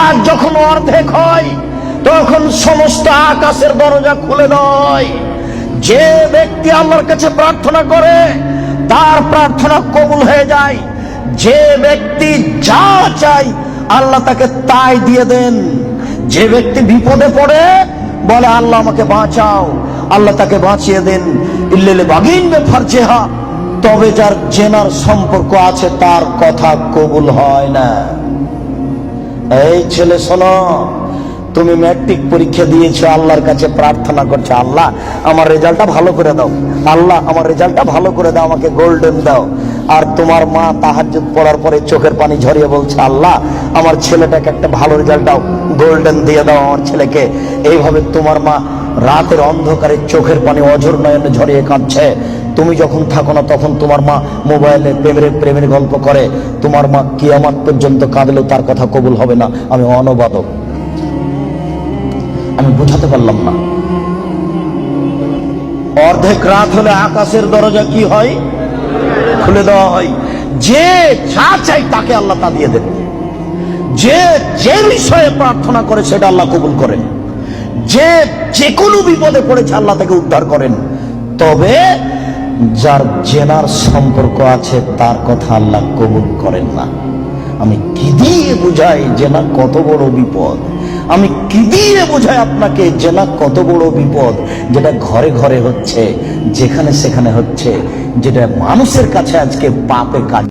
রাত যখন অর্ধেক হয় তখন সমস্ত আকাশের দরজা খুলে দেয়। যে ব্যক্তি আল্লাহর কাছে প্রার্থনা করে তার প্রার্থনা কবুল হয়ে যায়। যে ব্যক্তি যা চায় আল্লাহ তাকে তাই দিয়ে দেন। যে ব্যক্তি বিপদে পড়ে বলে আল্লাহ আমাকে বাঁচাও, আল্লাহ তাকে বাঁচিয়ে দেন। ইল্লাল বাগিন বে ফারজেহা, তবে যার জেনার সম্পর্ক আছে তার কথা কবুল হয় না। এই ছেলে শোনো, তুমি ম্যাট্রিক পরীক্ষা দিয়েছো, আল্লাহর কাছে প্রার্থনা করছো আল্লাহ আমার রেজাল্টটা ভালো করে দাও, আল্লাহ আমার রেজাল্টটা ভালো করে দাও, আমাকে গোল্ডেন দাও। আর তোমার মা তাহাজ্জুদ পড়ার পরে চোখের পানি ঝরিয়ে বলছে আল্লাহ আমার ছেলেটাকে একটা ভালো রেজাল্ট দাও, গোল্ডেন দিয়ে দাও আমার ছেলেকে। এইভাবে তোমার মা রাতের অন্ধকারে চোখের পানি অঝর নয়নে ঝরিয়ে কাঁদছে। তুমি যখন থাকো না তখন তোমার মা মোবাইলে প্রেমের গল্প করে। তোমার মা কিয়ামত পর্যন্ত কাঁদলেও তার কথা কবুল হবে না। আমি অনবাদক, আমি বুঝাতে পারলাম না। অর্ধেক রাত হলে আকাশের দরজা কি হয়? খুলে দেওয়া হয়। যে যা চাই তাকে আল্লাহ তা দিয়ে দেন। যে যে বিষয়ে প্রার্থনা করে সেটা আল্লাহ কবুল করেন। যে যে কোনো বিপদে পড়েছে আল্লাহ তাকে উদ্ধার করেন। তবে যার জেনার সম্পর্ক আছে তার কথা আল্লাহ কবুল করেন না। আমি কি দিয়ে বুঝাই জেনা কত বড় বিপদ? আমি কি দিয়ে বোঝাই আপনাকে জেনা কত বড় বিপদ? যেটা ঘরে ঘরে হচ্ছে, যেখানে সেখানে হচ্ছে, যেটা মানুষের কাছে আজকে পাপে কাজ।